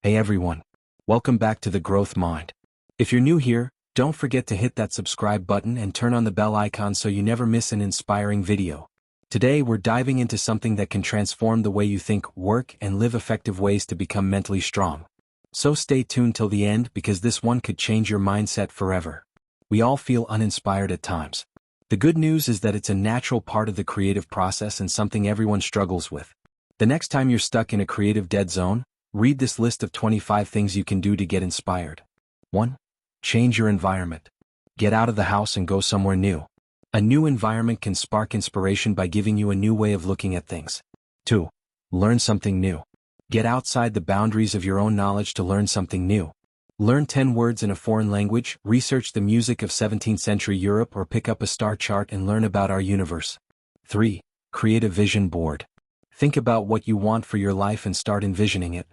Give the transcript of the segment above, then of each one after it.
Hey everyone. Welcome back to the Growth Mind. If you're new here, don't forget to hit that subscribe button and turn on the bell icon so you never miss an inspiring video. Today we're diving into something that can transform the way you think, work, and live, effective ways to become mentally strong. So stay tuned till the end because this one could change your mindset forever. We all feel uninspired at times. The good news is that it's a natural part of the creative process and something everyone struggles with. The next time you're stuck in a creative dead zone, read this list of 25 things you can do to get inspired. 1. Change your environment. Get out of the house and go somewhere new. A new environment can spark inspiration by giving you a new way of looking at things. 2. Learn something new. Get outside the boundaries of your own knowledge to learn something new. Learn 10 words in a foreign language, research the music of 17th century Europe, or pick up a star chart and learn about our universe. 3. Create a vision board. Think about what you want for your life and start envisioning it.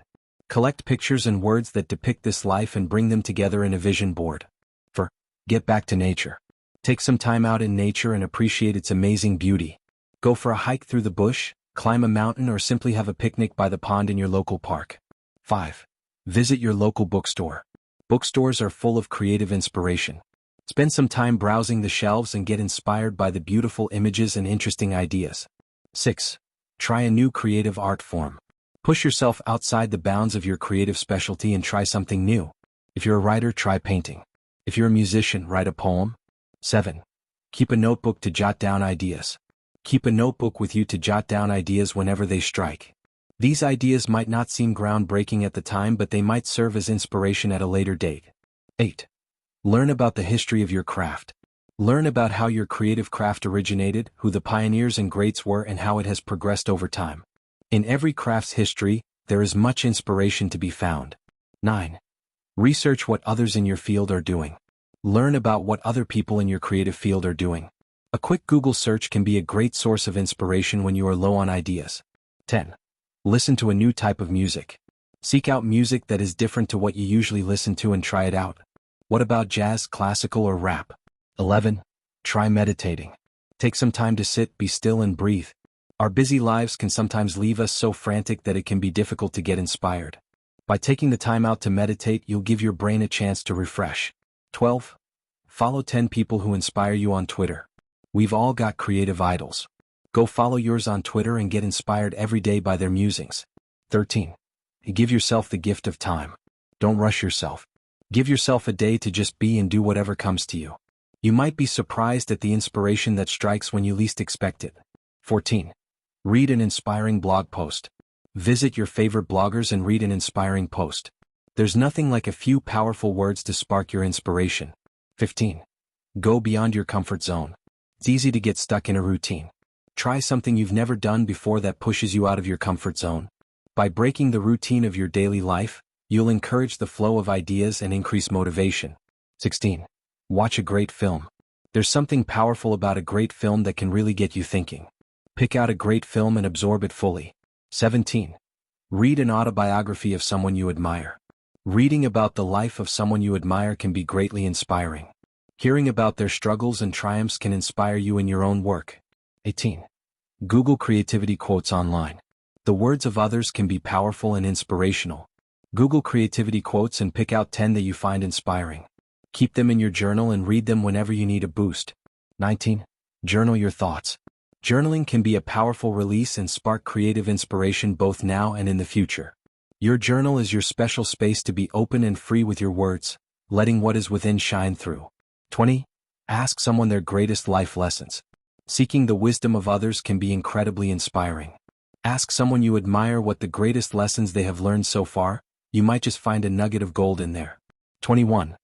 Collect pictures and words that depict this life and bring them together in a vision board. 4. Get back to nature. Take some time out in nature and appreciate its amazing beauty. Go for a hike through the bush, climb a mountain, or simply have a picnic by the pond in your local park. 5. Visit your local bookstore. Bookstores are full of creative inspiration. Spend some time browsing the shelves and get inspired by the beautiful images and interesting ideas. 6. Try a new creative art form. Push yourself outside the bounds of your creative specialty and try something new. If you're a writer, try painting. If you're a musician, write a poem. 7. Keep a notebook to jot down ideas. Keep a notebook with you to jot down ideas whenever they strike. These ideas might not seem groundbreaking at the time, but they might serve as inspiration at a later date. 8. Learn about the history of your craft. Learn about how your creative craft originated, who the pioneers and greats were, and how it has progressed over time. In every craft's history, there is much inspiration to be found. 9. Research what others in your field are doing. Learn about what other people in your creative field are doing. A quick Google search can be a great source of inspiration when you are low on ideas. 10. Listen to a new type of music. Seek out music that is different to what you usually listen to and try it out. What about jazz, classical, or rap? 11. Try meditating. Take some time to sit, be still, and breathe. Our busy lives can sometimes leave us so frantic that it can be difficult to get inspired. By taking the time out to meditate, you'll give your brain a chance to refresh. 12. Follow 10 people who inspire you on Twitter. We've all got creative idols. Go follow yours on Twitter and get inspired every day by their musings. 13. Give yourself the gift of time. Don't rush yourself. Give yourself a day to just be and do whatever comes to you. You might be surprised at the inspiration that strikes when you least expect it. 14. Read an inspiring blog post. Visit your favorite bloggers and read an inspiring post. There's nothing like a few powerful words to spark your inspiration. 15. Go beyond your comfort zone. It's easy to get stuck in a routine. Try something you've never done before that pushes you out of your comfort zone. By breaking the routine of your daily life, you'll encourage the flow of ideas and increase motivation. 16. Watch a great film. There's something powerful about a great film that can really get you thinking. Pick out a great film and absorb it fully. 17. Read an autobiography of someone you admire. Reading about the life of someone you admire can be greatly inspiring. Hearing about their struggles and triumphs can inspire you in your own work. 18. Google creativity quotes online. The words of others can be powerful and inspirational. Google creativity quotes and pick out 10 that you find inspiring. Keep them in your journal and read them whenever you need a boost. 19. Journal your thoughts. Journaling can be a powerful release and spark creative inspiration both now and in the future. Your journal is your special space to be open and free with your words, letting what is within shine through. 20. Ask someone their greatest life lessons. Seeking the wisdom of others can be incredibly inspiring. Ask someone you admire what the greatest lessons they have learned so far. You might just find a nugget of gold in there. 21.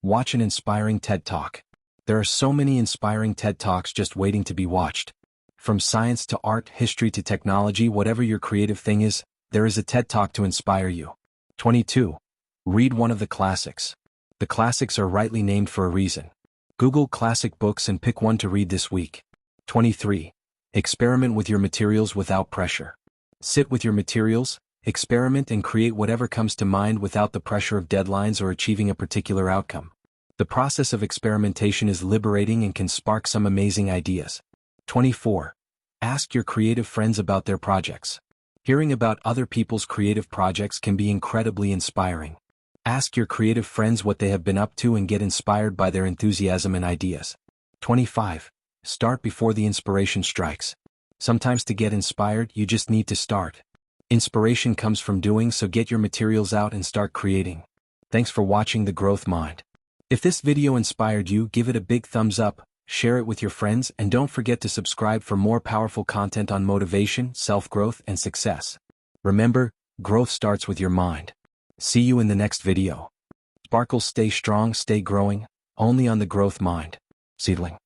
Watch an inspiring TED Talk. There are so many inspiring TED Talks just waiting to be watched. From science to art, history to technology, whatever your creative thing is, there is a TED Talk to inspire you. 22. Read one of the classics. The classics are rightly named for a reason. Google classic books and pick one to read this week. 23. Experiment with your materials without pressure. Sit with your materials, experiment, and create whatever comes to mind without the pressure of deadlines or achieving a particular outcome. The process of experimentation is liberating and can spark some amazing ideas. 24. Ask your creative friends about their projects. Hearing about other people's creative projects can be incredibly inspiring. Ask your creative friends what they have been up to and get inspired by their enthusiasm and ideas. 25. Start before the inspiration strikes. Sometimes to get inspired, you just need to start. Inspiration comes from doing, so get your materials out and start creating. Thanks for watching The Groth Mind. If this video inspired you, give it a big thumbs up, share it with your friends, and don't forget to subscribe for more powerful content on motivation, self-growth, and success. Remember, growth starts with your mind. See you in the next video. Sparkles, stay strong, stay growing, only on The Groth Mind. Seedling.